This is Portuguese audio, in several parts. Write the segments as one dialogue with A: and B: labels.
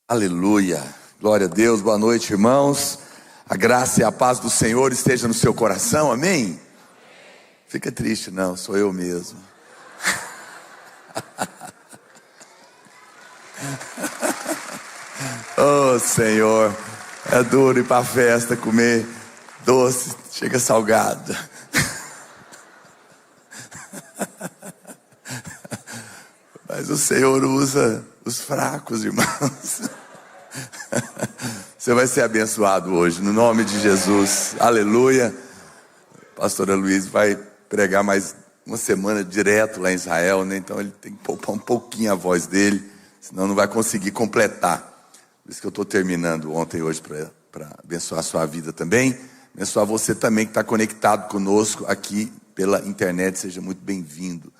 A: Aleluia, glória a Deus, boa noite, irmãos. A graça e a paz do Senhor esteja no seu coração, amém? Fica triste não, sou eu mesmo. Oh Senhor, é duro ir para a festa comer doce, chega salgado. Mas o Senhor usa os fracos, irmãos. Você vai ser abençoado hoje, no nome de Jesus, aleluia. A pastora Luiz vai pregar mais uma semana direto lá em Israel, né? Então ele tem que poupar um pouquinho a voz dele, senão não vai conseguir completar. Por isso que eu estou terminando ontem e hoje para abençoar a sua vida também, abençoar você também que está conectado conosco aqui pela internet, seja muito bem-vindo.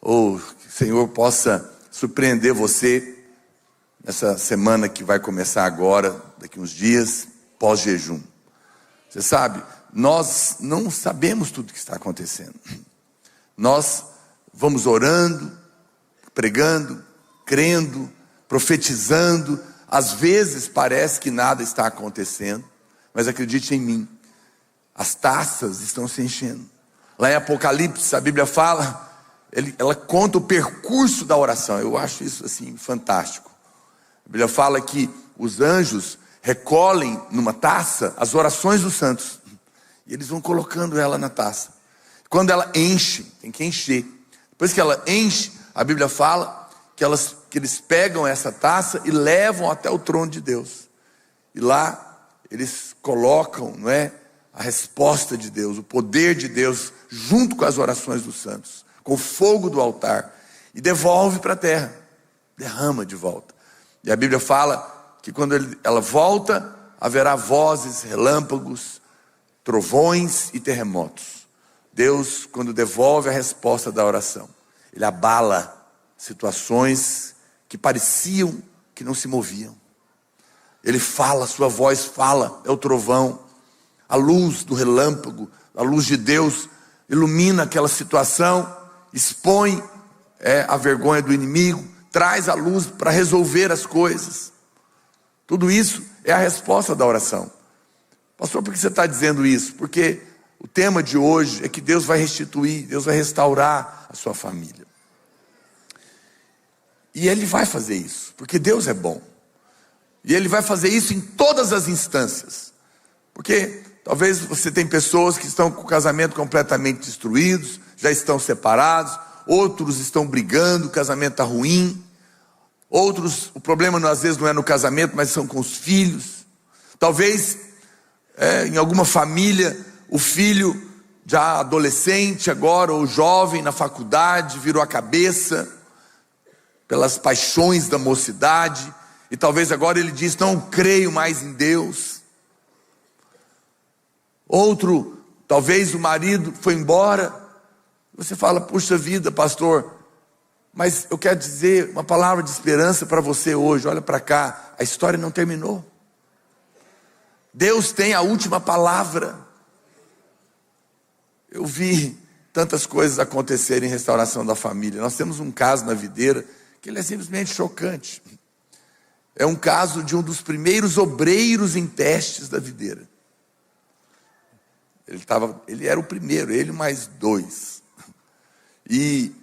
A: Que o Senhor possa surpreender você nessa semana que vai começar agora, daqui uns dias, pós-jejum. Você sabe, nós não sabemos tudo o que está acontecendo. Nós vamos orando, pregando, crendo, profetizando. Às vezes parece que nada está acontecendo, mas acredite em mim, as taças estão se enchendo. Lá em Apocalipse, a Bíblia fala, ela conta o percurso da oração. Eu acho isso assim fantástico. A Bíblia fala que os anjos recolhem numa taça as orações dos santos, e eles vão colocando ela na taça. Quando ela enche, tem que encher. Depois que ela enche, a Bíblia fala que eles pegam essa taça e levam até o trono de Deus. E lá eles colocam, não é, a resposta de Deus, o poder de Deus, junto com as orações dos santos, com o fogo do altar, e devolve para a terra, derrama de volta. E a Bíblia fala que quando ela volta, haverá vozes, relâmpagos, trovões e terremotos. Deus, quando devolve a resposta da oração, Ele abala situações que pareciam que não se moviam. Ele fala, sua voz fala, é o trovão, a luz do relâmpago, a luz de Deus ilumina aquela situação, expõe a vergonha do inimigo, traz a luz para resolver as coisas. Tudo isso é a resposta da oração. Pastor, por que você está dizendo isso? Porque o tema de hoje é que Deus vai restituir, Deus vai restaurar a sua família. E Ele vai fazer isso, porque Deus é bom. E Ele vai fazer isso em todas as instâncias. Porque talvez você tenha pessoas que estão com o casamento completamente destruídos, já estão separados, outros estão brigando, o casamento está ruim. Outros, o problema às vezes não é no casamento, mas são com os filhos. Talvez em alguma família, o filho já adolescente agora, ou jovem na faculdade, virou a cabeça pelas paixões da mocidade, e talvez agora ele diz, não creio mais em Deus. Outro, talvez o marido foi embora, você fala, puxa vida, pastor, mas eu quero dizer uma palavra de esperança para você hoje. Olha para cá, a história não terminou. Deus tem a última palavra. Eu vi tantas coisas acontecerem em restauração da família. Nós temos um caso na Videira que ele é simplesmente chocante. É um caso de um dos primeiros obreiros em testes da Videira. Ele era o primeiro, ele mais 2. E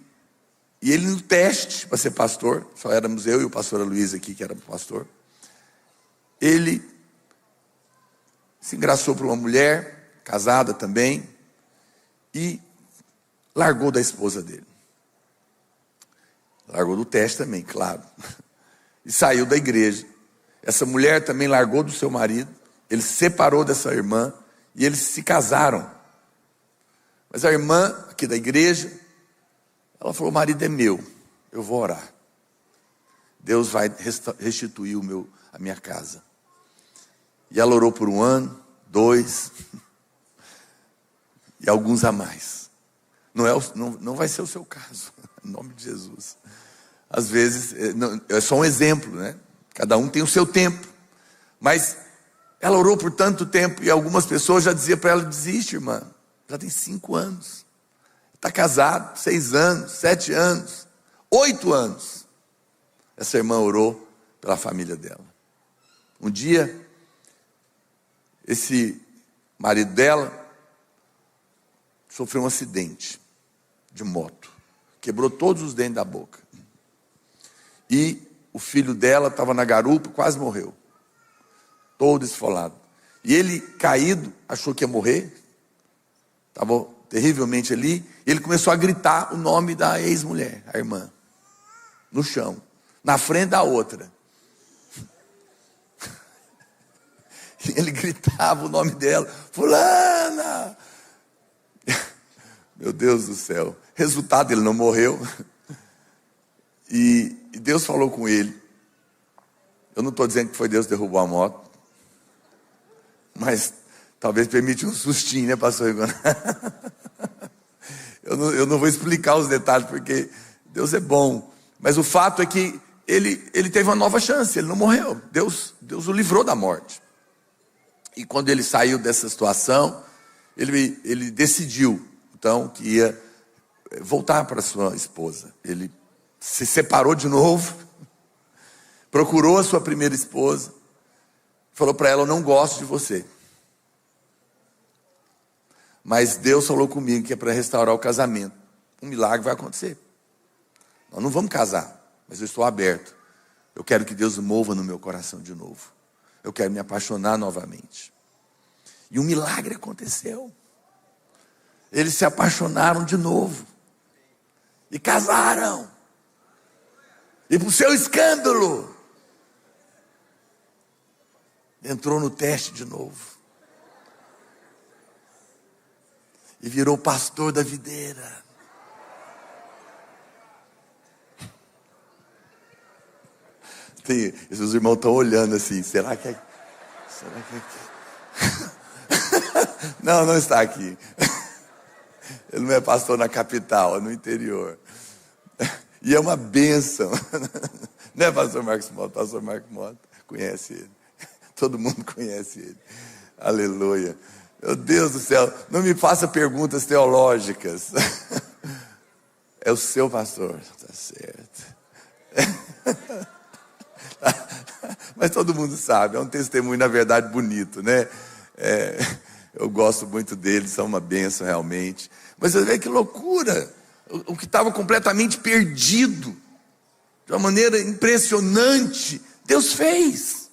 A: ele no teste para ser pastor, só éramos eu e o pastor Luiz aqui que era pastor. Ele se engraçou por uma mulher, casada também, e largou da esposa dele. Largou do teste também, claro. E saiu da igreja. Essa mulher também largou do seu marido, ele se separou dessa irmã, e eles se casaram. Mas a irmã aqui da igreja, ela falou, o marido é meu, eu vou orar. Deus vai restituir a minha casa. E ela orou por 1 ano, 2, e alguns a mais. Não vai ser o seu caso, em nome de Jesus. Às vezes, é só um exemplo, né? Cada um tem o seu tempo. Mas ela orou por tanto tempo, e algumas pessoas já diziam para ela, desiste, irmã, já tem 5 anos. Está casado, 6 anos, 7 anos, 8 anos. Essa irmã orou pela família dela. Um dia, esse marido dela sofreu um acidente de moto, quebrou todos os dentes da boca. E o filho dela estava na garupa, quase morreu, todo esfolado. E ele, caído, achou que ia morrer, estava terrivelmente ali, e ele começou a gritar o nome da ex-mulher, a irmã, no chão, na frente da outra. E ele gritava o nome dela, fulana! Meu Deus do céu. Resultado, ele não morreu. E Deus falou com ele. Eu não estou dizendo que foi Deus que derrubou a moto, mas talvez permite um sustinho, né, pastor Igor? Eu não vou explicar os detalhes, porque Deus é bom. Mas o fato é que ele teve uma nova chance, ele não morreu. Deus o livrou da morte. E quando ele saiu dessa situação, ele decidiu, então, que ia voltar para sua esposa. Ele se separou de novo, procurou a sua primeira esposa, falou para ela: eu não gosto de você, mas Deus falou comigo que é para restaurar o casamento. Um milagre vai acontecer. Nós não vamos casar, mas eu estou aberto. Eu quero que Deus mova no meu coração de novo. Eu quero me apaixonar novamente. E um milagre aconteceu. Eles se apaixonaram de novo. E casaram. E por seu escândalo, entrou no teste de novo. E virou pastor da videira. Esses irmãos estão olhando assim, será que é aqui? Não está aqui. Ele não é pastor na capital, é no interior. E é uma bênção. Não é pastor Marcos Mota? Pastor Marcos Mota conhece ele. Todo mundo conhece ele. Aleluia. Meu Deus do céu, não me faça perguntas teológicas. É o seu pastor, está certo. Mas todo mundo sabe, é um testemunho, na verdade, bonito, né? Eu gosto muito deles, são uma bênção realmente. Mas você vê que loucura, o que estava completamente perdido, de uma maneira impressionante, Deus fez.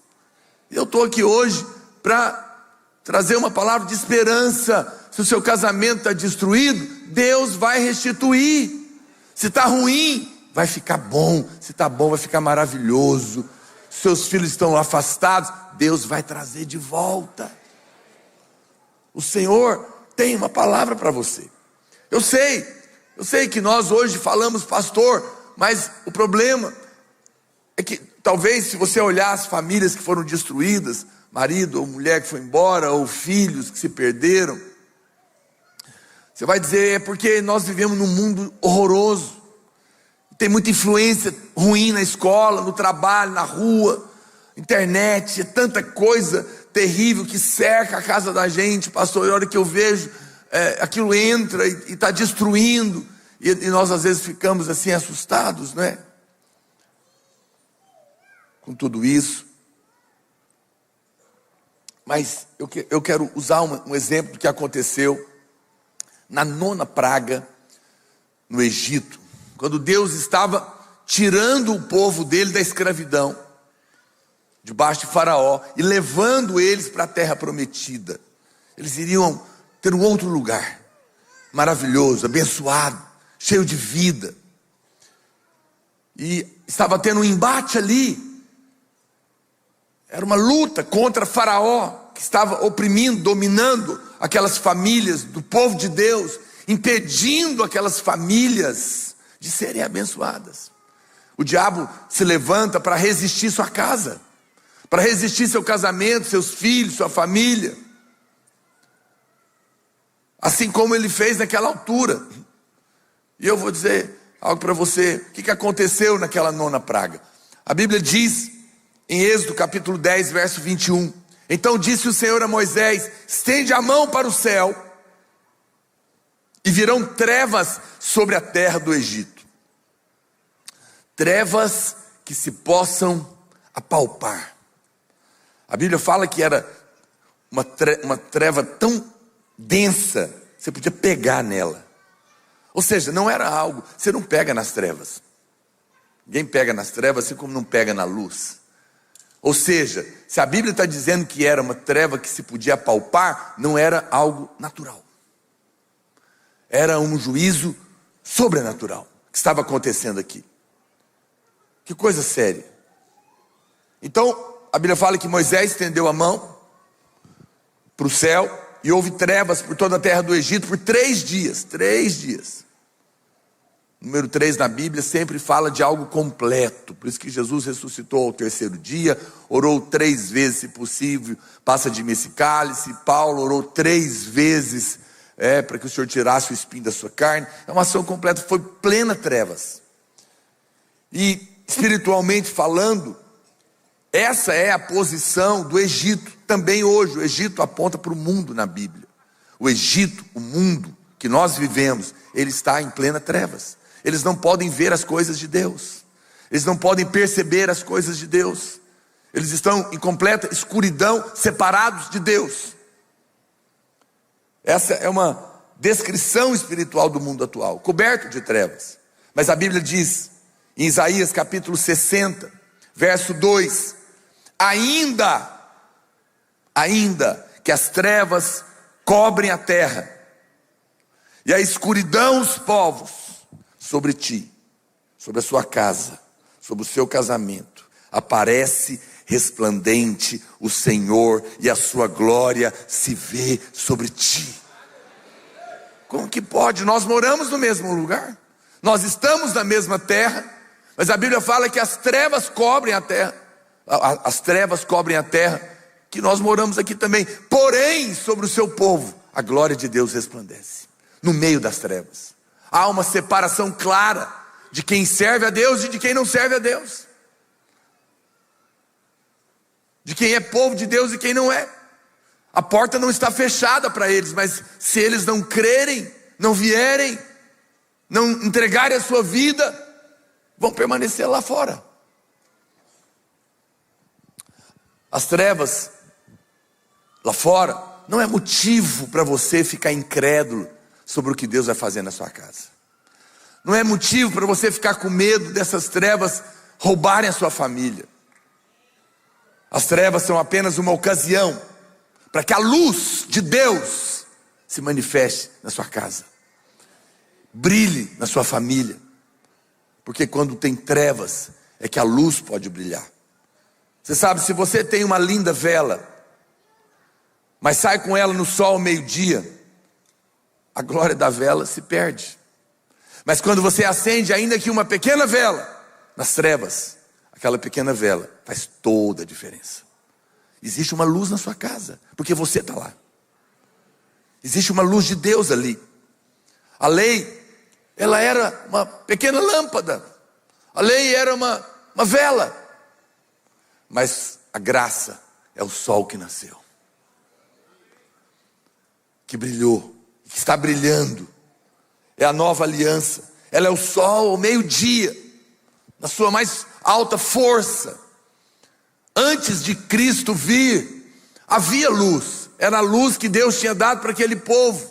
A: Eu estou aqui hoje para trazer uma palavra de esperança. Se o seu casamento está destruído, Deus vai restituir. Se está ruim, vai ficar bom. Se está bom, vai ficar maravilhoso. Seus filhos estão afastados, Deus vai trazer de volta. O Senhor tem uma palavra para você. Eu sei que nós hoje falamos pastor, mas o problema é que talvez, se você olhar as famílias que foram destruídas, marido ou mulher que foi embora, ou filhos que se perderam, você vai dizer: é porque nós vivemos num mundo horroroso. Tem muita influência ruim na escola, no trabalho, na rua, internet, é tanta coisa terrível que cerca a casa da gente, pastor. E a hora que eu vejo, aquilo entra e está destruindo, e nós às vezes ficamos assim assustados, não é? Com tudo isso. Mas eu quero usar um exemplo do que aconteceu na 9ª praga no Egito, quando Deus estava tirando o povo dele da escravidão, debaixo de Faraó, e levando eles para a terra prometida. Eles iriam ter um outro lugar, maravilhoso, abençoado, cheio de vida. E estava tendo um embate ali. Era uma luta contra Faraó, que estava oprimindo, dominando aquelas famílias do povo de Deus, impedindo aquelas famílias de serem abençoadas. O diabo se levanta para resistir sua casa, para resistir seu casamento, seus filhos, sua família. Assim como ele fez naquela altura. E eu vou dizer algo para você. O que aconteceu naquela 9ª praga? A Bíblia diz, em Êxodo capítulo 10, verso 21. Então disse o Senhor a Moisés: estende a mão para o céu, e virão trevas sobre a terra do Egito. Trevas que se possam apalpar. A Bíblia fala que era uma treva tão densa, você podia pegar nela. Ou seja, não era algo, você não pega nas trevas. Ninguém pega nas trevas assim como não pega na luz. Ou seja, se a Bíblia está dizendo que era uma treva que se podia apalpar, não era algo natural. Era um juízo sobrenatural que estava acontecendo aqui. Que coisa séria. Então, a Bíblia fala que Moisés estendeu a mão para o céu e houve trevas por toda a terra do Egito por 3 dias. 3 dias. Número 3 na Bíblia sempre fala de algo completo. Por isso que Jesus ressuscitou ao 3º dia, orou 3 vezes, se possível, passa de mim esse cálice. Paulo orou 3 vezes para que o Senhor tirasse o espinho da sua carne. É uma ação completa, foi plena trevas. E espiritualmente falando, essa é a posição do Egito. Também hoje, o Egito aponta para o mundo na Bíblia. O Egito, o mundo que nós vivemos, ele está em plena trevas. Eles não podem ver as coisas de Deus. Eles não podem perceber as coisas de Deus. Eles estão em completa escuridão, separados de Deus. Essa é uma descrição espiritual do mundo atual, coberto de trevas. Mas a Bíblia diz, em Isaías capítulo 60, verso 2, ainda que as trevas cobrem a terra, e a escuridão os povos, sobre ti, sobre a sua casa, sobre o seu casamento, aparece resplandente o Senhor, e a sua glória se vê sobre ti. Como que pode? Nós moramos no mesmo lugar, nós estamos na mesma terra, mas a Bíblia fala que as trevas cobrem a terra, as trevas cobrem a terra, que nós moramos aqui também, porém sobre o seu povo, a glória de Deus resplandece, no meio das trevas. Há uma separação clara de quem serve a Deus e de quem não serve a Deus, de quem é povo de Deus e quem não é. A porta não está fechada para eles, mas se eles não crerem, não vierem, não entregarem a sua vida, vão permanecer lá fora. As trevas lá fora não é motivo para você ficar incrédulo sobre o que Deus vai fazer na sua casa. Não é motivo para você ficar com medo dessas trevas roubarem a sua família. As trevas são apenas uma ocasião para que a luz de Deus se manifeste na sua casa, brilhe na sua família, porque quando tem trevas é que a luz pode brilhar. Você sabe, se você tem uma linda vela, mas sai com ela no sol ao meio-dia, a glória da vela se perde. Mas quando você acende ainda que uma pequena vela nas trevas, aquela pequena vela faz toda a diferença. Existe uma luz na sua casa, porque você está lá. Existe uma luz de Deus ali. A lei, ela era uma pequena lâmpada. A lei era uma vela. Mas a graça é o sol que nasceu, que brilhou, que está brilhando. É a nova aliança. Ela é o sol ao meio-dia, na sua mais alta força. Antes de Cristo vir, havia luz. Era a luz que Deus tinha dado para aquele povo,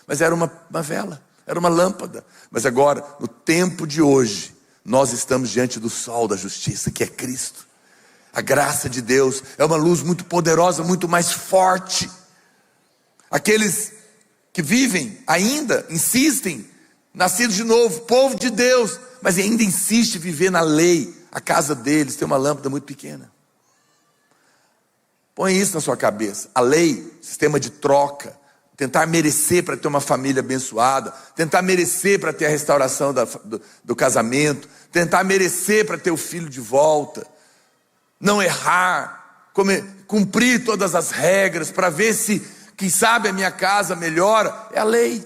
A: mas era uma vela, era uma lâmpada. Mas agora, no tempo de hoje, nós estamos diante do sol da justiça, que é Cristo. A graça de Deus é uma luz muito poderosa, muito mais forte. Aqueles que vivem ainda, insistem, nascidos de novo, povo de Deus, mas ainda insiste em viver na lei. A casa deles tem uma lâmpada muito pequena. Põe isso na sua cabeça. A lei, sistema de troca, tentar merecer para ter uma família abençoada, tentar merecer para ter a restauração do casamento, tentar merecer para ter o filho de volta, não errar, cumprir todas as regras para ver se, quem sabe, a minha casa melhora. É a lei.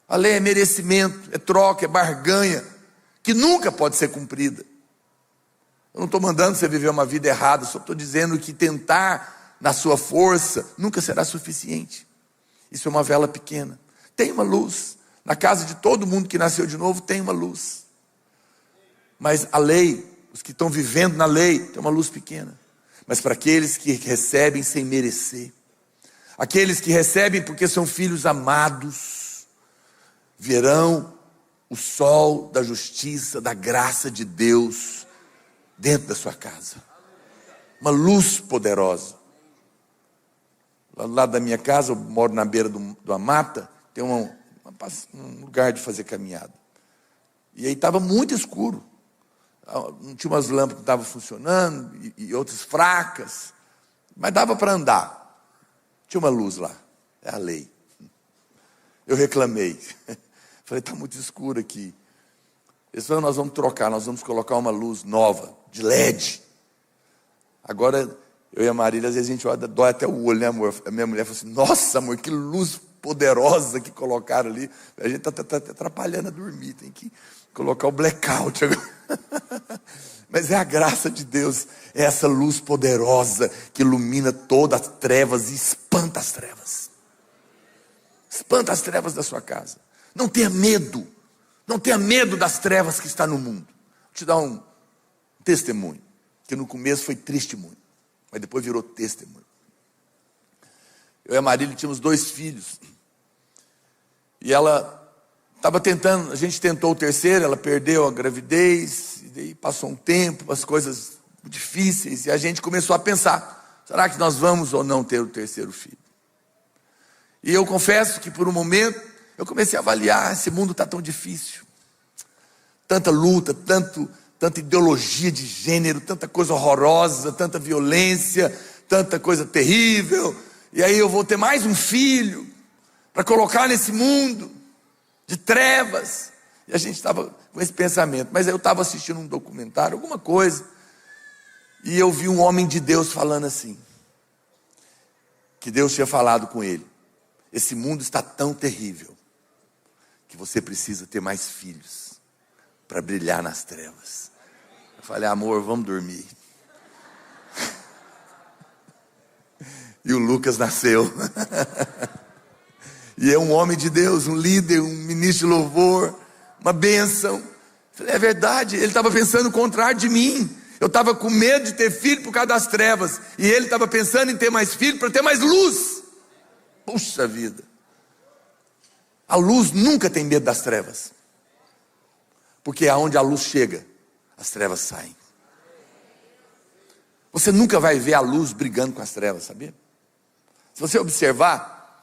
A: A lei é merecimento, é troca, é barganha, que nunca pode ser cumprida. Eu não estou mandando você viver uma vida errada, só estou dizendo que tentar na sua força nunca será suficiente. Isso é uma vela pequena. Tem uma luz. Na casa de todo mundo que nasceu de novo tem uma luz. Mas a lei os que estão vivendo na lei, tem uma luz pequena. Mas para aqueles que recebem sem merecer, aqueles que recebem porque são filhos amados, verão o sol da justiça, da graça de Deus dentro da sua casa. Uma luz poderosa. Lá do lado da minha casa, eu moro na beira de uma mata, tem um lugar de fazer caminhada. E aí estava muito escuro. Tinha umas lâmpadas que estavam funcionando e outras fracas, mas dava para andar. Tinha uma luz lá, é a lei. Eu reclamei. Falei, está muito escuro aqui. Eles falaram, nós vamos trocar, nós vamos colocar uma luz nova, de LED. Agora, eu e a Marília, às vezes a gente olha, dói até o olho, né, amor? A minha mulher falou assim, nossa, amor, que luz poderosa que colocaram ali. A gente está atrapalhando a dormir, tem que colocar o blackout agora. Mas é a graça de Deus, é essa luz poderosa que ilumina todas as trevas e espanta as trevas. Espanta as trevas da sua casa. Não tenha medo. Não tenha medo das trevas que está no mundo. Vou te dar um testemunho, que no começo foi testemunho, mas depois virou testemunho. Eu e a Marília tínhamos 2 filhos. E ela estava tentando, a gente tentou o terceiro, ela perdeu a gravidez, e daí passou um tempo, as coisas difíceis, e a gente começou a pensar, será que nós vamos ou não ter o terceiro filho? E eu confesso que por um momento, eu comecei a avaliar, esse mundo está tão difícil. Tanta luta, tanta ideologia de gênero, tanta coisa horrorosa, tanta violência, tanta coisa terrível. E aí eu vou ter mais um filho para colocar nesse mundo de trevas. E a gente estava com esse pensamento. Mas aí eu estava assistindo um documentário, alguma coisa, e eu vi um homem de Deus falando assim, que Deus tinha falado com ele. Esse mundo está tão terrível que você precisa ter mais filhos para brilhar nas trevas. Eu falei, amor, vamos dormir. E o Lucas nasceu. E é um homem de Deus, um líder, um ministro de louvor, uma bênção. Eu falei, é verdade, ele estava pensando o contrário de mim. Eu estava com medo de ter filho por causa das trevas. E ele estava pensando em ter mais filho para ter mais luz. Puxa vida. A luz nunca tem medo das trevas. Porque aonde a luz chega, as trevas saem. Você nunca vai ver a luz brigando com as trevas, sabia? Se você observar,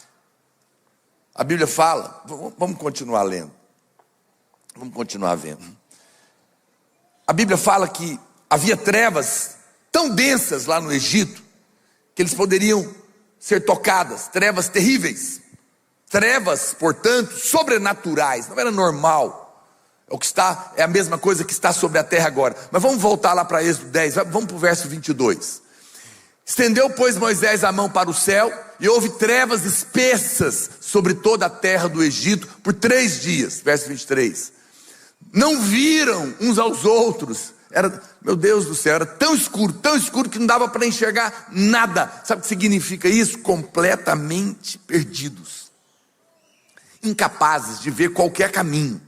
A: a Bíblia fala, vamos continuar lendo. Vamos continuar vendo. A Bíblia fala que havia trevas tão densas lá no Egito, que eles poderiam ser tocadas, trevas terríveis. Trevas, portanto, sobrenaturais, não era normal. É a mesma coisa que está sobre a terra agora. Mas vamos voltar lá para Êxodo 10, vamos para o verso 22. Estendeu, pois, Moisés a mão para o céu, e houve trevas espessas sobre toda a terra do Egito por 3 dias. Verso 23. Não viram uns aos outros. Meu Deus do céu, era tão escuro que não dava para enxergar nada. Sabe o que significa isso? Completamente perdidos, incapazes de ver qualquer caminho.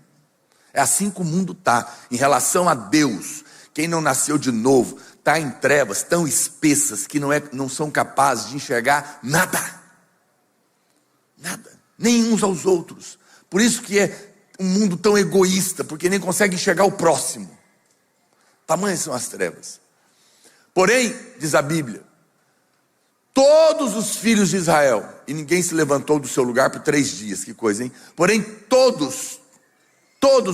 A: É assim que o mundo está em relação a Deus. Quem não nasceu de novo está em trevas tão espessas que não são capazes de enxergar nada, nem uns aos outros. Por isso que é um mundo tão egoísta, porque nem consegue enxergar o próximo. Tamanhas são as trevas. Porém, diz a Bíblia, todos os filhos de Israel, e ninguém se levantou do seu lugar por 3 dias, que coisa, hein? Porém, todos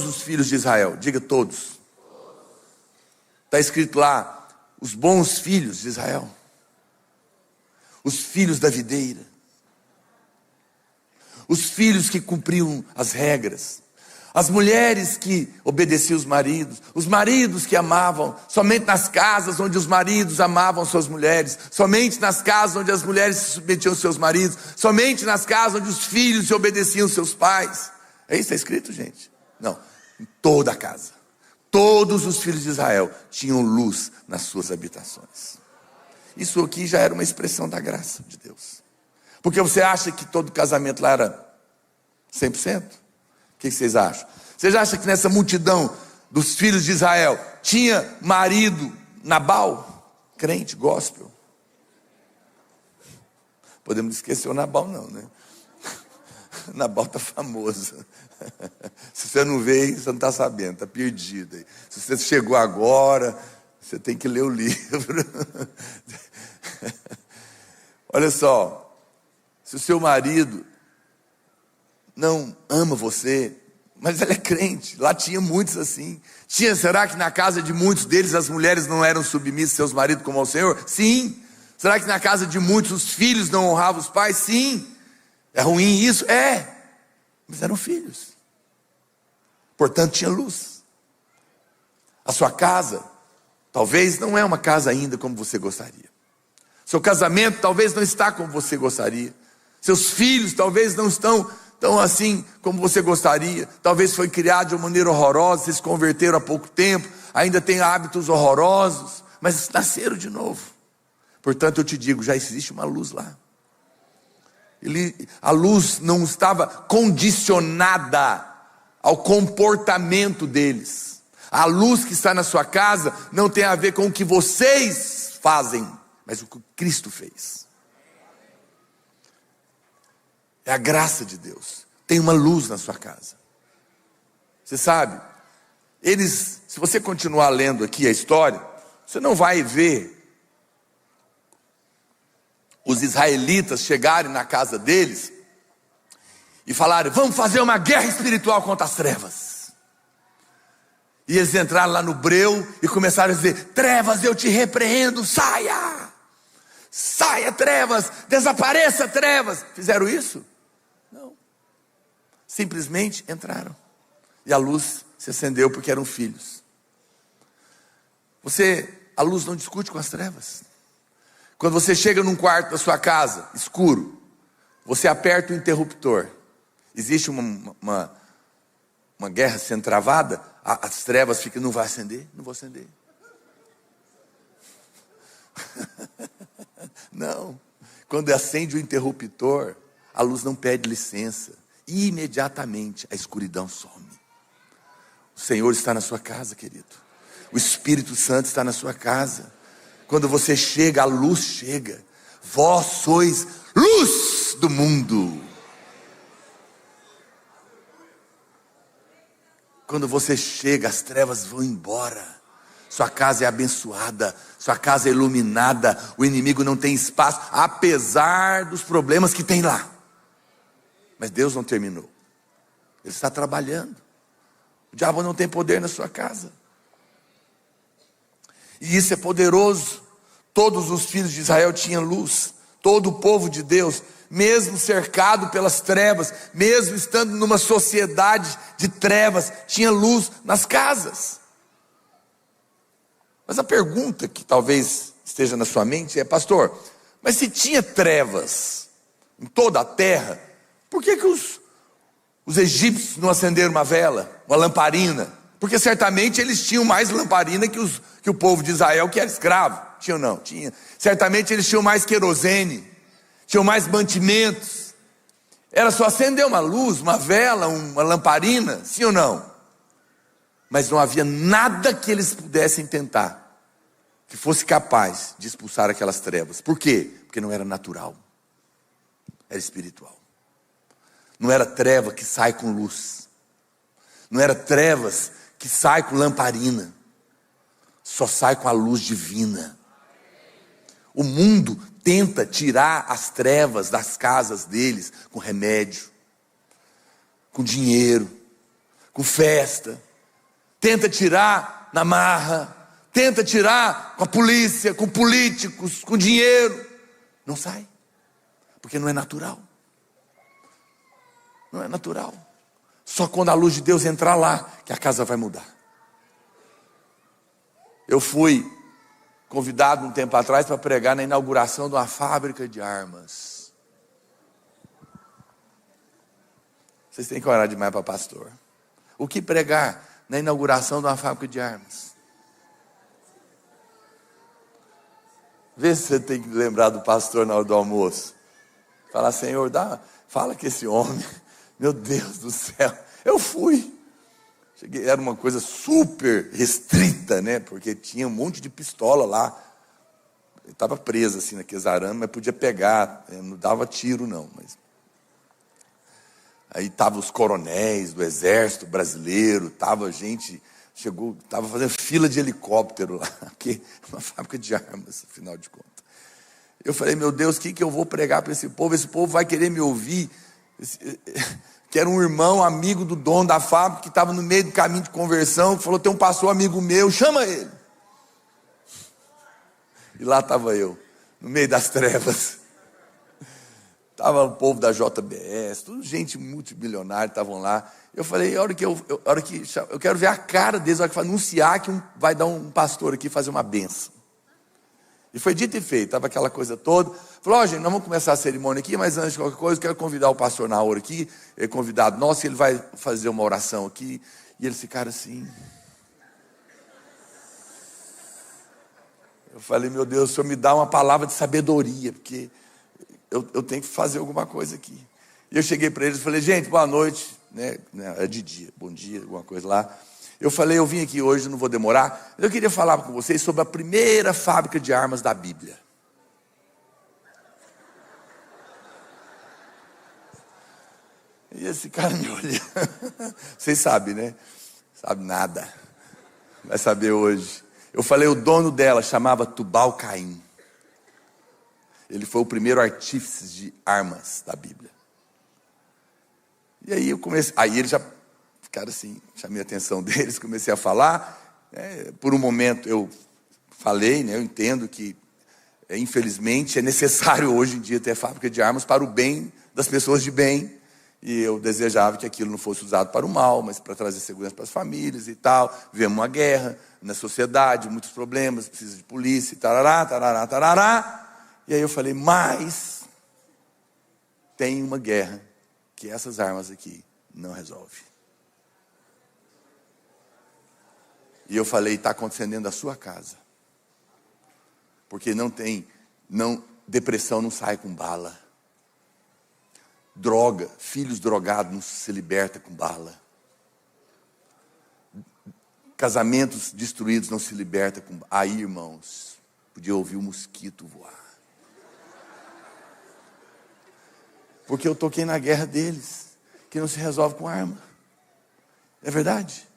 A: os filhos de Israel, diga todos. Está escrito lá, os bons filhos de Israel, os filhos da videira, os filhos que cumpriam as regras, as mulheres que obedeciam os maridos que amavam, somente nas casas onde os maridos amavam suas mulheres, somente nas casas onde as mulheres se submetiam aos seus maridos, somente nas casas onde os filhos se obedeciam aos seus pais. É isso que está escrito, gente? Não, em toda a casa, todos os filhos de Israel tinham luz nas suas habitações. Isso aqui já era uma expressão da graça de Deus. Porque você acha que todo casamento lá era 100%? O que vocês acham? Vocês acham que nessa multidão dos filhos de Israel tinha marido Nabal, crente, gospel. Podemos esquecer o Nabal não, né? Nabal está famoso. Se você não veio, você não está sabendo, está perdido aí. Se você chegou agora, você tem que ler o livro. Olha só, se o seu marido não ama você, mas ele é crente, lá tinha muitos assim. Será que na casa de muitos deles as mulheres não eram submissas a seus maridos como ao Senhor? Sim. Será que na casa de muitos os filhos não honravam os pais? Sim. É ruim isso? É. Mas eram filhos. Portanto, tinha luz. A sua casa, talvez não é uma casa ainda como você gostaria. Seu casamento talvez não está como você gostaria. Seus filhos talvez não estão tão assim como você gostaria. Talvez foi criado de uma maneira horrorosa, vocês se converteram há pouco tempo, ainda tem hábitos horrorosos, mas nasceram de novo. Portanto, eu te digo, já existe uma luz lá. A luz não estava condicionada ao comportamento deles. A luz que está na sua casa não tem a ver com o que vocês fazem, mas o que Cristo fez. É a graça de Deus. Tem uma luz na sua casa. Você sabe, se você continuar lendo aqui a história, você não vai ver os israelitas chegarem na casa deles e falarem: vamos fazer uma guerra espiritual contra as trevas. E eles entraram lá no breu e começaram a dizer: trevas, eu te repreendo, saia! Saia, trevas, desapareça, trevas. Fizeram isso? Não. Simplesmente entraram. E a luz se acendeu porque eram filhos. A luz não discute com as trevas. Quando você chega num quarto da sua casa, escuro, você aperta o interruptor. Existe uma guerra sendo travada, as trevas ficam: não vai acender? Não vou acender. Não. Quando acende o interruptor, a luz não pede licença. E imediatamente a escuridão some. O Senhor está na sua casa, querido. O Espírito Santo está na sua casa. Quando você chega, a luz chega. Vós sois luz do mundo. Quando você chega, as trevas vão embora. Sua casa é abençoada, sua casa é iluminada. O inimigo não tem espaço, apesar dos problemas que tem lá. Mas Deus não terminou. Ele está trabalhando. O diabo não tem poder na sua casa. E isso é poderoso. Todos os filhos de Israel tinham luz. Todo o povo de Deus, mesmo cercado pelas trevas, mesmo estando numa sociedade de trevas, tinha luz nas casas. Mas a pergunta que talvez esteja na sua mente é: pastor, mas se tinha trevas em toda a terra, por que os egípcios não acenderam uma vela, uma lamparina? Porque certamente eles tinham mais lamparina que o povo de Israel, que era escravo. Tinha ou não? Tinha. Certamente eles tinham mais querosene, tinham mais mantimentos. Era só acender uma luz, uma vela, uma lamparina, sim ou não? Mas não havia nada que eles pudessem tentar que fosse capaz de expulsar aquelas trevas. Por quê? Porque não era natural, era espiritual. Não era treva que sai com luz, não era trevas que sai com lamparina, só sai com a luz divina. O mundo tenta tirar as trevas das casas deles com remédio, com dinheiro, com festa. Tenta tirar na marra, tenta tirar com a polícia, com políticos, com dinheiro. Não sai, porque não é natural. Não é natural. Só quando a luz de Deus entrar lá, que a casa vai mudar. Eu fui convidado um tempo atrás para pregar na inauguração de uma fábrica de armas. Vocês têm que orar demais para pastor. O que pregar na inauguração de uma fábrica de armas? Vê se você tem que lembrar do pastor na hora do almoço. Falar: Senhor, fala que esse homem, meu Deus do céu. Eu fui. Era uma coisa super restrita, né? Porque tinha um monte de pistola lá. Eu estava preso assim naqueles arames, mas podia pegar, não dava tiro não. Mas... Aí estavam os coronéis do exército brasileiro, estava gente, estava fazendo fila de helicóptero lá, porque é uma fábrica de armas, afinal de contas. Eu falei, meu Deus, o que eu vou pregar para esse povo? Esse povo vai querer me ouvir. Que era um irmão, amigo do dono da fábrica, que estava no meio do caminho de conversão, que falou, tem um pastor amigo meu, chama ele. E lá estava eu, no meio das trevas. Estava o povo da JBS, tudo gente multibilionária, estavam lá. Eu falei, a hora que eu quero ver a cara deles, a hora que vai anunciar que vai dar um pastor aqui fazer uma bênção. E foi dito e feito, estava aquela coisa toda. Falou, gente, nós vamos começar a cerimônia aqui, mas antes de qualquer coisa, eu quero convidar o pastor Naor aqui, ele é convidado nosso, ele vai fazer uma oração aqui. E eles ficaram assim. Eu falei, meu Deus, o Senhor me dá uma palavra de sabedoria, porque eu tenho que fazer alguma coisa aqui. E eu cheguei para eles e falei, gente, boa noite, né? É de dia, bom dia, alguma coisa lá. Eu falei, eu vim aqui hoje, não vou demorar. Eu queria falar com vocês sobre a primeira fábrica de armas da Bíblia. E esse cara me olha. Vocês sabem, né? Sabe nada. Vai saber hoje. Eu falei, o dono dela chamava Tubal-Caim. Ele foi o primeiro artífice de armas da Bíblia. E aí eu comecei, aí ele já ficaram assim, chamei a atenção deles, comecei a falar. Por um momento eu falei, né, eu entendo que, infelizmente, é necessário hoje em dia ter fábrica de armas para o bem das pessoas de bem. E eu desejava que aquilo não fosse usado para o mal, mas para trazer segurança para as famílias e tal. Vivemos uma guerra na sociedade, muitos problemas, precisa de polícia, tarará, tarará, tarará. E aí eu falei, mas tem uma guerra que essas armas aqui não resolvem. E eu falei, está acontecendo dentro da sua casa. Porque depressão não sai com bala. Droga, filhos drogados não se liberta com bala. Casamentos destruídos não se liberta com bala. Aí, irmãos, podia ouvir o mosquito voar. Porque eu toquei na guerra deles, que não se resolve com arma. É verdade?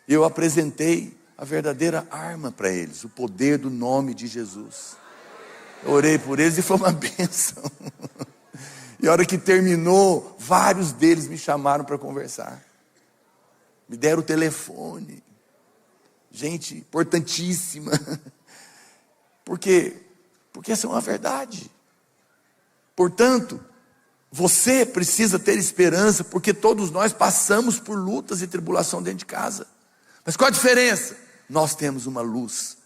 A: Eu apresentei a verdadeira arma para eles, o poder do nome de Jesus. Eu orei por eles e foi uma bênção. E a hora que terminou, vários deles me chamaram para conversar. Me deram o telefone. Gente importantíssima. Por quê? Porque essa é uma verdade. Portanto, você precisa ter esperança, porque todos nós passamos por lutas e tribulação dentro de casa. Mas qual a diferença? Nós temos uma luz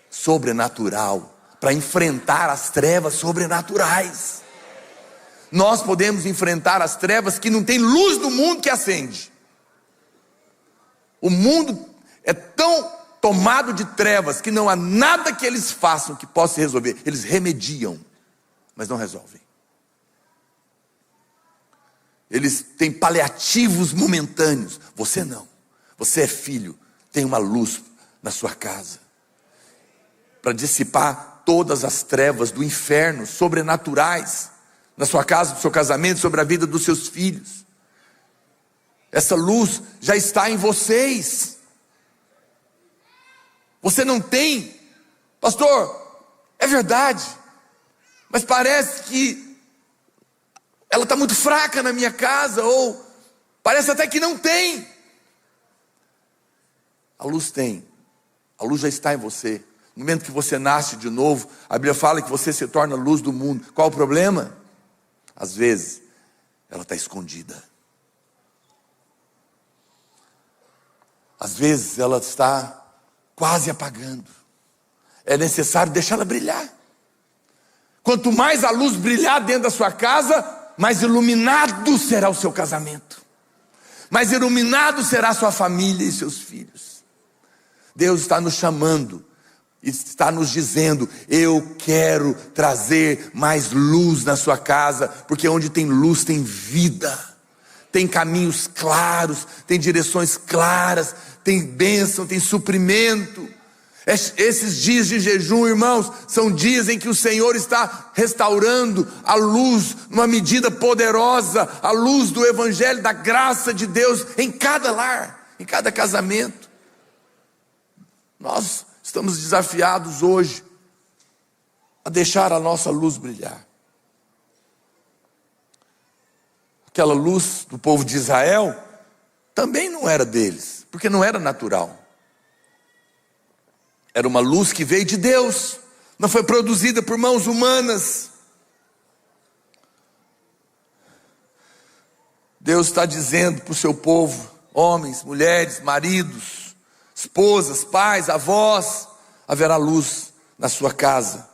A: sobrenatural para enfrentar as trevas sobrenaturais. Nós podemos enfrentar as trevas que não tem luz no mundo que acende. O mundo é tão tomado de trevas que não há nada que eles façam que possa resolver. Eles remediam, mas não resolvem. Eles têm paliativos momentâneos. Você não. Você é filho, tem uma luz na sua casa para dissipar todas as trevas do inferno sobrenaturais na sua casa, no seu casamento, sobre a vida dos seus filhos. Essa luz já está em vocês. Você não tem, pastor, é verdade, mas parece que ela está muito fraca na minha casa, ou parece até que não tem. A luz tem, a luz já está em você. No momento que você nasce de novo, a Bíblia fala que você se torna a luz do mundo. Qual o problema? Às vezes, ela está escondida. Às vezes, ela está quase apagando. É necessário deixá-la brilhar. Quanto mais a luz brilhar dentro da sua casa, mais iluminado será o seu casamento. Mais iluminado será a sua família e seus filhos. Deus está nos chamando, está nos dizendo, eu quero trazer mais luz na sua casa, porque onde tem luz tem vida. tem caminhos claros, tem direções claras, tem bênção, tem suprimento. Esses dias de jejum, irmãos, são dias em que o Senhor está restaurando a luz, numa medida poderosa, a luz do Evangelho, da graça de Deus, em cada lar, em cada casamento. Nós estamos desafiados hoje a deixar a nossa luz brilhar. Aquela luz do povo de Israel também não era deles, porque não era natural. Era uma luz que veio de Deus, não foi produzida por mãos humanas. Deus está dizendo para o seu povo, homens, mulheres, maridos, esposas, pais, avós, haverá luz na sua casa,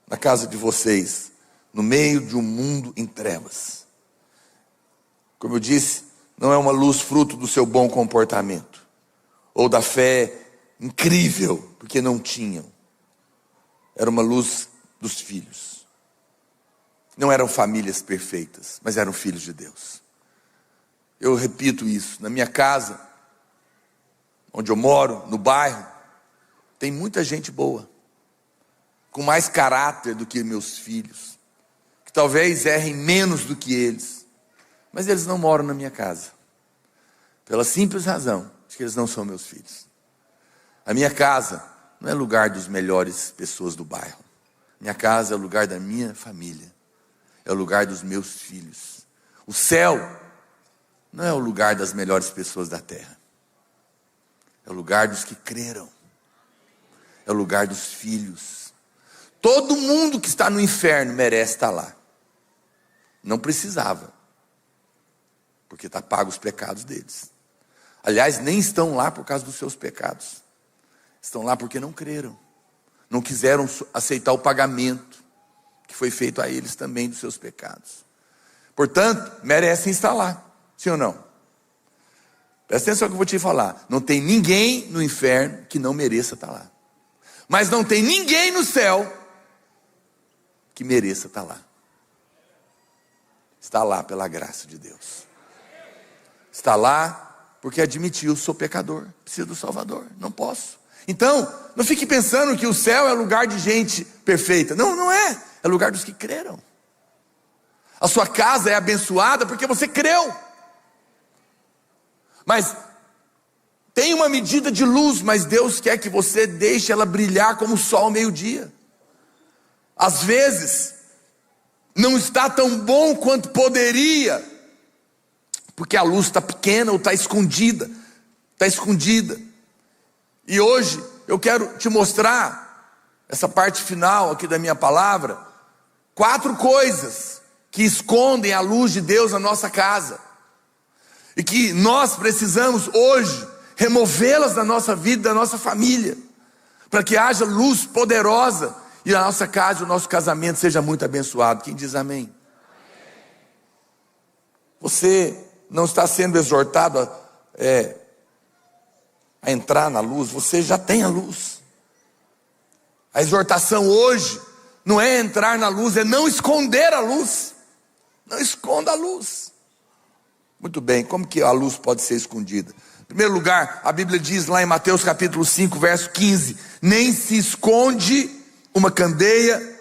A: na casa de vocês, no meio de um mundo em trevas. Como eu disse, não é uma luz fruto do seu bom comportamento, ou da fé incrível, porque não tinham. Era uma luz dos filhos. Não eram famílias perfeitas, mas eram filhos de Deus. Eu repito isso, na minha casa, onde eu moro, no bairro, tem muita gente boa, com mais caráter do que meus filhos, que talvez errem menos do que eles, mas eles não moram na minha casa, pela simples razão de que eles não são meus filhos. A minha casa não é lugar dos melhores pessoas do bairro. Minha casa é o lugar da minha família, é o lugar dos meus filhos. O céu não é o lugar das melhores pessoas da terra, é o lugar dos que creram, é o lugar dos filhos. Todo mundo que está no inferno merece estar lá. Não precisava, porque está pago os pecados deles. Aliás, nem estão lá por causa dos seus pecados. Estão lá porque não creram. Não quiseram aceitar o pagamento que foi feito a eles também dos seus pecados. Portanto, merecem estar lá. Sim ou não? Presta atenção que eu vou te falar. Não tem ninguém no inferno que não mereça estar lá. Mas não tem ninguém no céu que mereça estar lá. Está lá pela graça de Deus. Está lá porque admitiu, sou pecador, preciso do Salvador, não posso. Então, não fique pensando que o céu é lugar de gente perfeita. Não, não é. É lugar dos que creram. A sua casa é abençoada porque você creu. Mas tem uma medida de luz, mas Deus quer que você deixe ela brilhar como o sol ao meio-dia. Às vezes, não está tão bom quanto poderia, porque a luz está pequena ou está escondida. Está escondida. E hoje eu quero te mostrar, essa parte final aqui da minha palavra, 4 coisas que escondem a luz de Deus na nossa casa. E que nós precisamos hoje removê-las da nossa vida, da nossa família, para que haja luz poderosa e a nossa casa, o nosso casamento seja muito abençoado. Quem diz amém? Você não está sendo exortado a entrar na luz, você já tem a luz. A exortação hoje não é entrar na luz, é não esconder a luz. Não esconda a luz. Muito bem, como que a luz pode ser escondida? Em primeiro lugar, a Bíblia diz lá em Mateus capítulo 5, verso 15: nem se esconde uma candeia,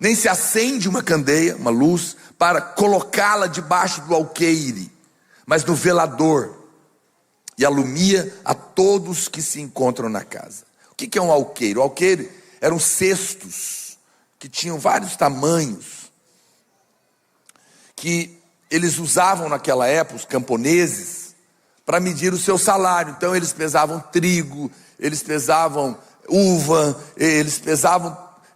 A: nem se acende uma candeia, uma luz, para colocá-la debaixo do alqueire, mas no velador, e alumia a todos que se encontram na casa. O que é um alqueire? O alqueire eram cestos que tinham vários tamanhos, que eles usavam naquela época, os camponeses, para medir o seu salário. Então eles pesavam trigo, eles pesavam uva, eles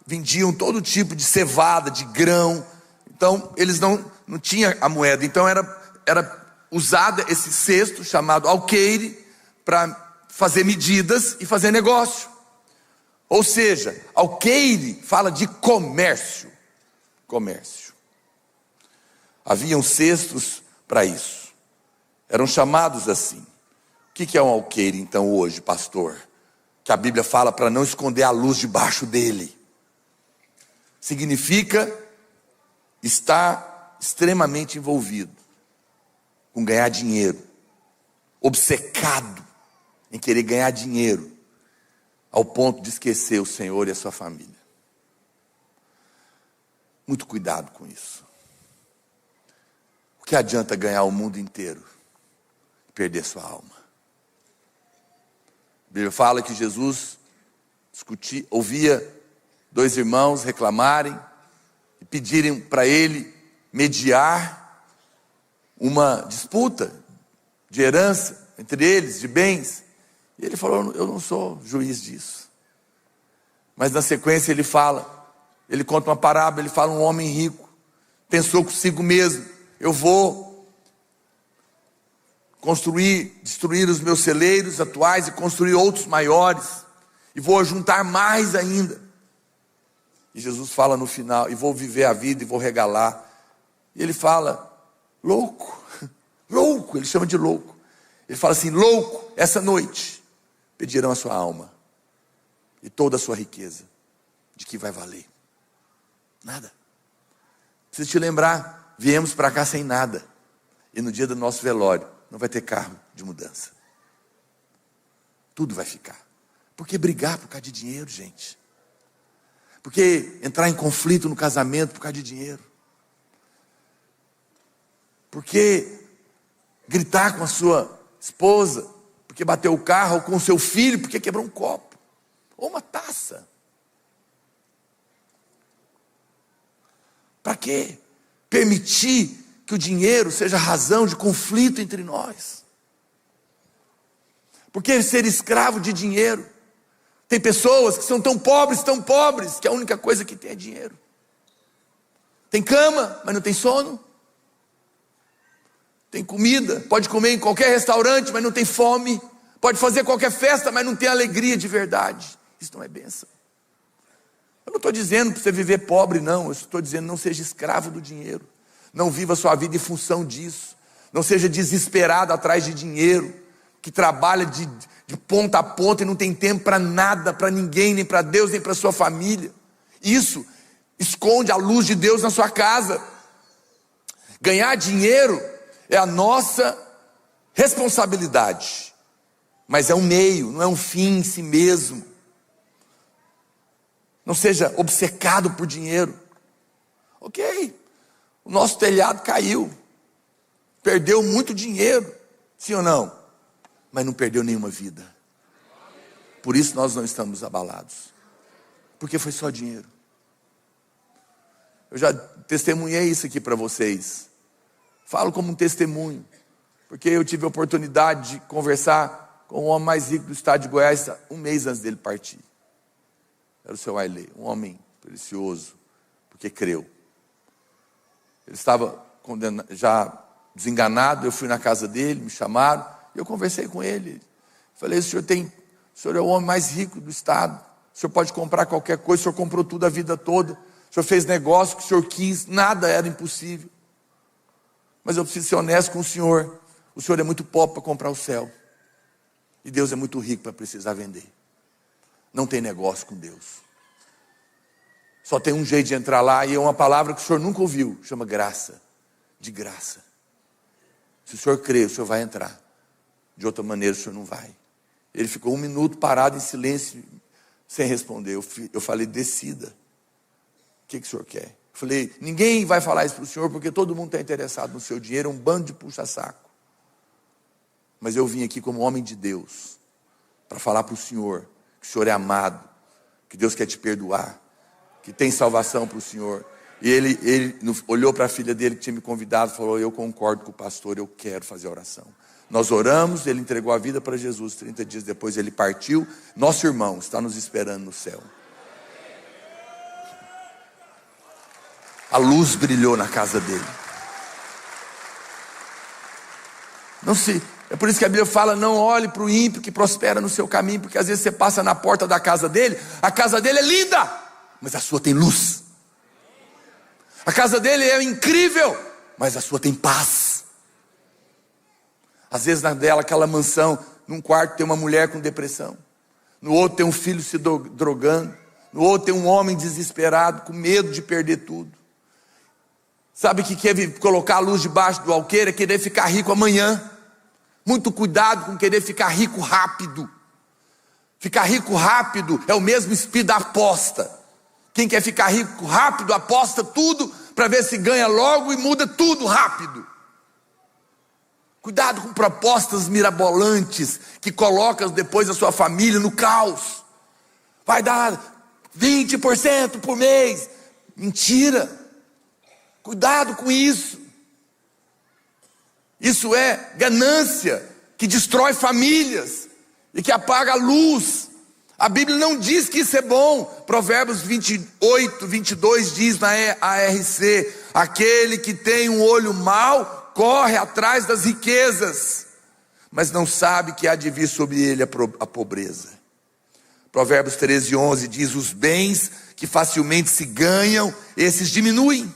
A: vendiam todo tipo de cevada, de grão. Então eles não tinham a moeda, então era usado esse cesto chamado alqueire para fazer medidas e fazer negócio. Ou seja, alqueire fala de comércio. Comércio. Haviam cestos para isso. Eram chamados assim. O que é um alqueire então hoje, pastor? Que a Bíblia fala para não esconder a luz debaixo dele. Significa estar extremamente envolvido com ganhar dinheiro, obcecado em querer ganhar dinheiro, ao ponto de esquecer o Senhor e a sua família. Muito cuidado com isso. O que adianta ganhar o mundo inteiro e perder sua alma? A Bíblia fala que Jesus ouvia dois irmãos reclamarem e pedirem para ele mediar uma disputa de herança entre eles, de bens. E ele falou: eu não sou juiz disso. Mas na sequência ele conta uma parábola, ele fala: um homem rico pensou consigo mesmo: eu vou destruir os meus celeiros atuais e construir outros maiores, e vou juntar mais ainda. E Jesus fala no final: e vou viver a vida e vou regalar. E ele fala: louco, louco, ele chama de louco. Ele fala assim: louco, essa noite pedirão a sua alma e toda a sua riqueza. De que vai valer? Nada. Preciso te lembrar, viemos para cá sem nada. E no dia do nosso velório não vai ter carro de mudança. Tudo vai ficar. Por que brigar por causa de dinheiro, gente? Por que entrar em conflito no casamento por causa de dinheiro? Por que gritar com a sua esposa porque bateu o carro, ou com o seu filho porque quebrou um copo ou uma taça? Para que permitir que o dinheiro seja razão de conflito entre nós? Por que ser escravo de dinheiro? Tem pessoas que são tão pobres, que a única coisa que tem é dinheiro. Tem cama, mas não tem sono. Tem comida, pode comer em qualquer restaurante, mas não tem fome. Pode fazer qualquer festa, mas não tem alegria de verdade. Isso não é bênção. Eu não estou dizendo para você viver pobre, não. Eu estou dizendo: não seja escravo do dinheiro. Não viva a sua vida em função disso. Não seja desesperado atrás de dinheiro, que trabalha de ponta a ponta e não tem tempo para nada, para ninguém, nem para Deus, nem para sua família. Isso esconde a luz de Deus na sua casa. Ganhar dinheiro é a nossa responsabilidade, mas é um meio, não é um fim em si mesmo. Não seja obcecado por dinheiro. Ok, o nosso telhado caiu, perdeu muito dinheiro, sim ou não? Mas não perdeu nenhuma vida. Por isso nós não estamos abalados, porque foi só dinheiro. Eu já testemunhei isso aqui para vocês. Falo como um testemunho, porque eu tive a oportunidade de conversar com o homem mais rico do estado de Goiás um mês antes dele partir. Era o seu Ailey, um homem precioso, porque creu. Ele estava já desenganado. Eu fui na casa dele, me chamaram, e eu conversei com ele. Falei: o senhor é o homem mais rico do estado, o senhor pode comprar qualquer coisa, o senhor comprou tudo a vida toda, o senhor fez negócio que o senhor quis, nada era impossível. Mas eu preciso ser honesto com o senhor é muito pobre para comprar o céu, e Deus é muito rico para precisar vender. Não tem negócio com Deus. Só tem um jeito de entrar lá, e é uma palavra que o senhor nunca ouviu, chama graça. De graça. Se o senhor crê, o senhor vai entrar. De outra maneira o senhor não vai. Ele ficou 1 minuto parado em silêncio, sem responder. Eu falei: decida. O que o senhor quer? Eu falei: ninguém vai falar isso para o senhor, porque todo mundo está interessado no seu dinheiro, é um bando de puxa-saco. Mas eu vim aqui como homem de Deus, para falar para o senhor que o senhor é amado, que Deus quer te perdoar, que tem salvação para o senhor. E ele olhou para a filha dele que tinha me convidado e falou: eu concordo com o pastor, eu quero fazer a oração. Nós oramos, ele entregou a vida para Jesus. 30 dias depois ele partiu. Nosso irmão está nos esperando no céu. A luz brilhou na casa dele. É por isso que a Bíblia fala: não olhe para o ímpio que prospera no seu caminho, porque às vezes você passa na porta da casa dele, a casa dele é linda, mas a sua tem luz. A casa dele é incrível, mas a sua tem paz. Às vezes na dela, aquela mansão, num quarto tem uma mulher com depressão, no outro tem um filho se drogando, no outro tem um homem desesperado, com medo de perder tudo. Sabe que quer colocar a luz debaixo do alqueire é querer ficar rico amanhã. Muito cuidado com querer ficar rico rápido. Ficar rico rápido é o mesmo espírito da aposta. Quem quer ficar rico rápido aposta tudo para ver se ganha logo e muda tudo rápido. Cuidado com propostas mirabolantes que colocam depois a sua família no caos. Vai dar 20% por mês. Mentira. Cuidado com isso. Isso é ganância que destrói famílias e que apaga a luz. A Bíblia não diz que isso é bom. Provérbios 28, 22 diz na ARC: aquele que tem um olho mau corre atrás das riquezas, mas não sabe que há de vir sobre ele a pobreza. Provérbios 13, 11 diz: os bens que facilmente se ganham, esses diminuem,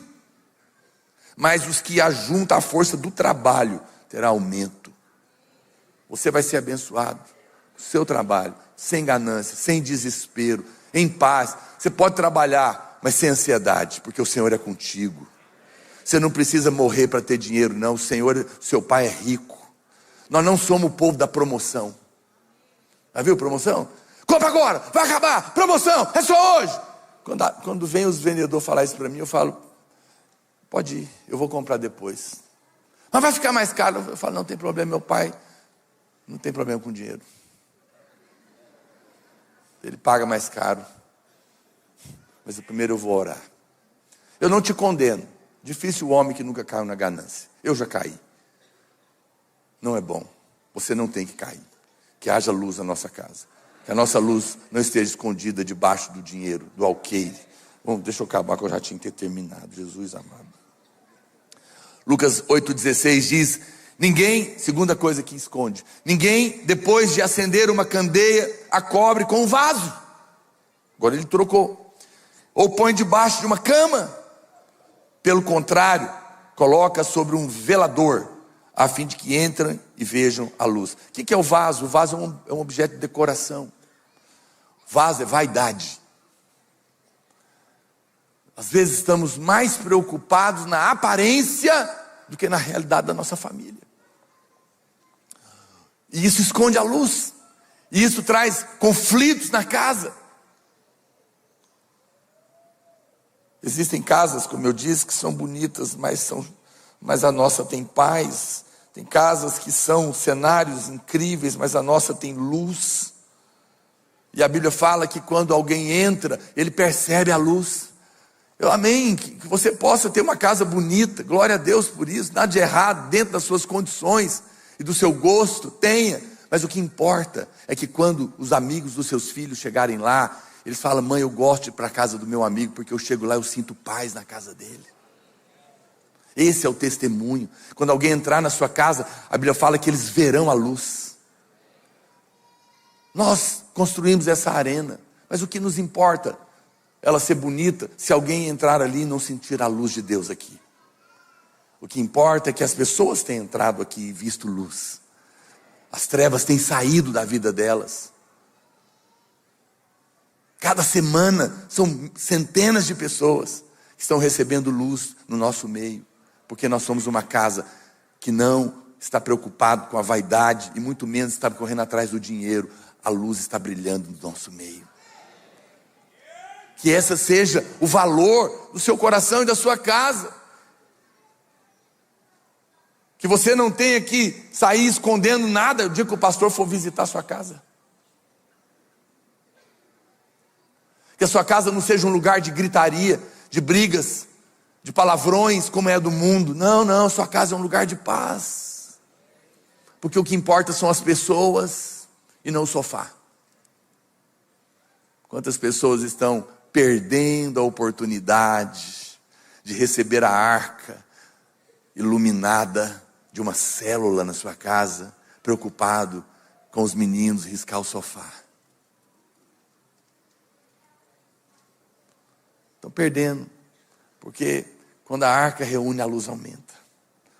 A: mas os que ajuntam à força do trabalho terá aumento. Você vai ser abençoado no seu trabalho, sem ganância, sem desespero, em paz. Você pode trabalhar, mas sem ansiedade, porque o Senhor é contigo. Você não precisa morrer para ter dinheiro, não. O Senhor, seu pai é rico. Nós não somos o povo da promoção. Já viu promoção? Compra agora, vai acabar, promoção, é só hoje. Quando vem os vendedores falar isso para mim, eu falo: pode ir, eu vou comprar depois. Mas vai ficar mais caro. Eu falo: não tem problema, meu pai não tem problema com dinheiro. Ele paga mais caro. Mas primeiro eu vou orar. Eu não te condeno. Difícil o homem que nunca caiu na ganância. Eu já caí. Não é bom. Você não tem que cair. Que haja luz na nossa casa. Que a nossa luz não esteja escondida debaixo do dinheiro, do alqueire. Bom, deixa eu acabar que eu já tinha que ter terminado. Jesus amado. Lucas 8,16 diz: ninguém, segunda coisa que esconde, ninguém depois de acender uma candeia a cobre com um vaso. Agora ele trocou. Ou põe debaixo de uma cama. Pelo contrário, coloca sobre um velador, a fim de que entrem e vejam a luz. O que é o vaso? O vaso é um objeto de decoração. O vaso é vaidade. Às vezes estamos mais preocupados na aparência do que na realidade da nossa família. E isso esconde a luz. E isso traz conflitos na casa. Existem casas, como eu disse, que são bonitas, mas a nossa tem paz. Tem casas que são cenários incríveis, mas a nossa tem luz. E a Bíblia fala que quando alguém entra, ele percebe a luz. Amém, que você possa ter uma casa bonita, glória a Deus por isso, nada de errado, dentro das suas condições e do seu gosto, tenha. Mas o que importa é que quando os amigos dos seus filhos chegarem lá, eles falam: mãe, eu gosto de ir para a casa do meu amigo, porque eu chego lá e eu sinto paz na casa dele. Esse é o testemunho. Quando alguém entrar na sua casa, a Bíblia fala que eles verão a luz. Nós construímos essa arena, mas o que nos importa ela ser bonita se alguém entrar ali e não sentir a luz de Deus aqui? O que importa é que as pessoas tenham entrado aqui e visto luz. As trevas têm saído da vida delas. Cada semana são centenas de pessoas que estão recebendo luz no nosso meio, porque nós somos uma casa que não está preocupado com a vaidade e muito menos está correndo atrás do dinheiro. A luz está brilhando no nosso meio. Que essa seja o valor do seu coração e da sua casa. Que você não tenha que sair escondendo nada o dia que o pastor for visitar a sua casa. Que a sua casa não seja um lugar de gritaria, de brigas, de palavrões como é do mundo. Não, sua casa é um lugar de paz. Porque o que importa são as pessoas e não o sofá. Quantas pessoas estão perdendo a oportunidade de receber a arca iluminada de uma célula na sua casa, preocupado com os meninos riscar o sofá. Estão perdendo, porque quando a arca reúne, a luz aumenta.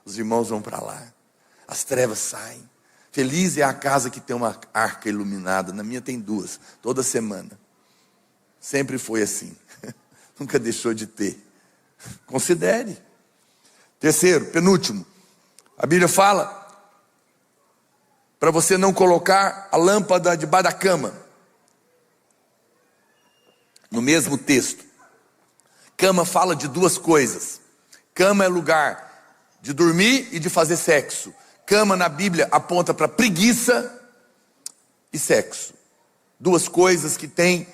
A: Os irmãos vão para lá, as trevas saem. Feliz é a casa que tem uma arca iluminada. Na minha tem duas, toda semana. Sempre foi assim. Nunca deixou de ter. Considere. Terceiro, penúltimo, a Bíblia fala para você não colocar a lâmpada debaixo da cama. No mesmo texto, cama fala de duas coisas. Cama é lugar de dormir e de fazer sexo. Cama na Bíblia aponta para preguiça e sexo. Duas coisas que têm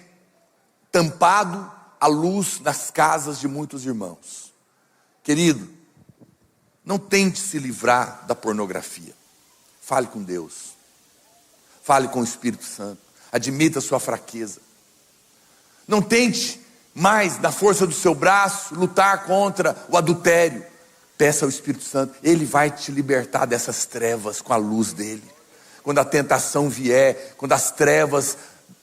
A: tampado a luz nas casas de muitos irmãos. Querido, não tente se livrar da pornografia. Fale com Deus. Fale com o Espírito Santo. Admita a sua fraqueza. Não tente mais, na força do seu braço, lutar contra o adultério. Peça ao Espírito Santo. Ele vai te libertar dessas trevas com a luz dele. Quando a tentação vier, quando as trevas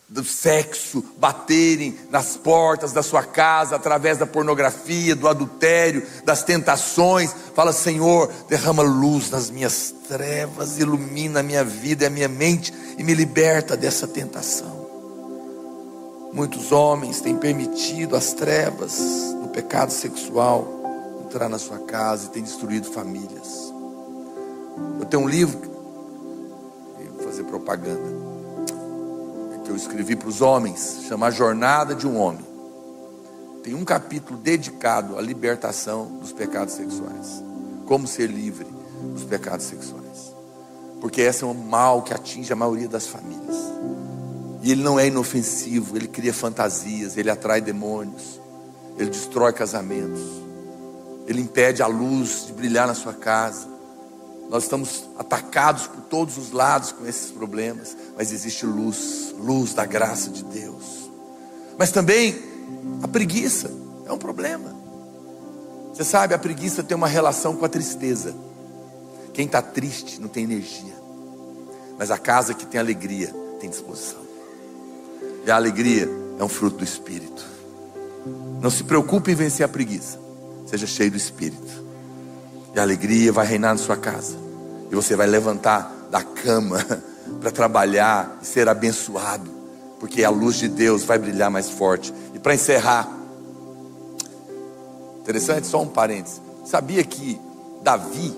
A: do sexo baterem nas portas da sua casa, através da pornografia, do adultério, das tentações, fala: Senhor, derrama luz nas minhas trevas, ilumina a minha vida e a minha mente e me liberta dessa tentação. Muitos homens têm permitido as trevas do pecado sexual entrar na sua casa e têm destruído famílias. Eu tenho um livro, vou fazer propaganda, que eu escrevi para os homens, chama A Jornada de um Homem. Tem um capítulo dedicado à libertação dos pecados sexuais. Como ser livre dos pecados sexuais. Porque esse é um mal que atinge a maioria das famílias. E ele não é inofensivo, ele cria fantasias, ele atrai demônios, ele destrói casamentos, ele impede a luz de brilhar na sua casa. Nós estamos atacados por todos os lados com esses problemas, mas existe luz, luz da graça de Deus. Mas também a preguiça é um problema. Você sabe, a preguiça tem uma relação com a tristeza. Quem está triste não tem energia, mas a casa que tem alegria tem disposição. E a alegria é um fruto do Espírito. Não se preocupe em vencer a preguiça. Seja cheio do Espírito. E a alegria vai reinar na sua casa. E você vai levantar da cama para trabalhar e ser abençoado. Porque a luz de Deus vai brilhar mais forte. E para encerrar, interessante, só um parênteses. Sabia que Davi,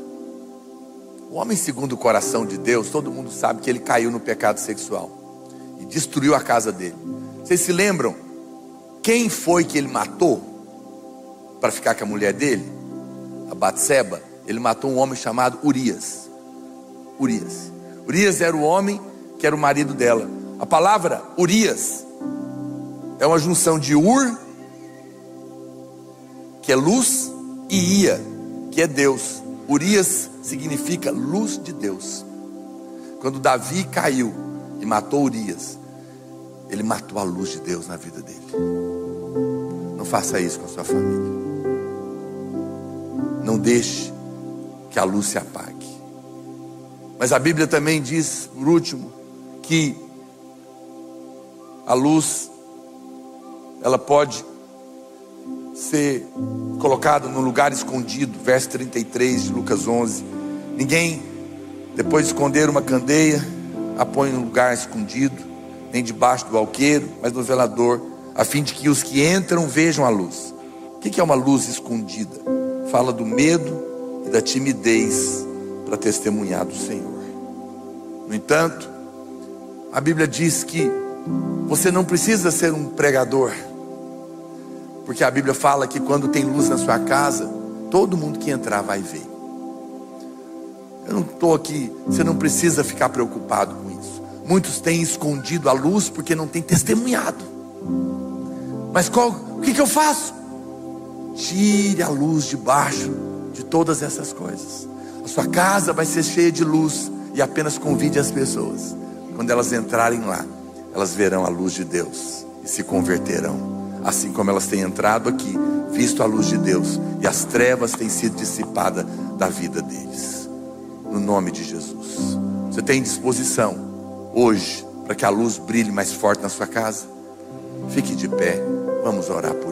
A: o homem segundo o coração de Deus, todo mundo sabe que ele caiu no pecado sexual. E destruiu a casa dele. Vocês se lembram quem foi que ele matou para ficar com a mulher dele? A Batseba. Ele matou um homem chamado Urias. Urias era o homem que era o marido dela. A palavra Urias é uma junção de Ur, que é luz, e Ia, que é Deus. Urias significa luz de Deus. Quando Davi caiu e matou Urias, ele matou a luz de Deus na vida dele. Não faça isso com a sua família. Não deixe que a luz se apague. Mas a Bíblia também diz, por último, que a luz, ela pode ser colocada num lugar escondido. Verso 33 de Lucas 11. Ninguém, depois de esconder uma candeia, a põe num lugar escondido, nem debaixo do alqueiro, mas no velador, a fim de que os que entram vejam a luz. O que é uma luz escondida? Fala do medo e da timidez para testemunhar do Senhor. No entanto, a Bíblia diz que você não precisa ser um pregador, porque a Bíblia fala que quando tem luz na sua casa, todo mundo que entrar vai ver. Eu não estou aqui, você não precisa ficar preocupado com isso. Muitos têm escondido a luz porque não têm testemunhado. Mas o que eu faço? Tire a luz debaixo de todas essas coisas. A sua casa vai ser cheia de luz. E apenas convide as pessoas. Quando elas entrarem lá, elas verão a luz de Deus e se converterão. Assim como elas têm entrado aqui, visto a luz de Deus, e as trevas têm sido dissipadas da vida deles. No nome de Jesus. Você tem disposição hoje para que a luz brilhe mais forte na sua casa? Fique de pé. Vamos orar por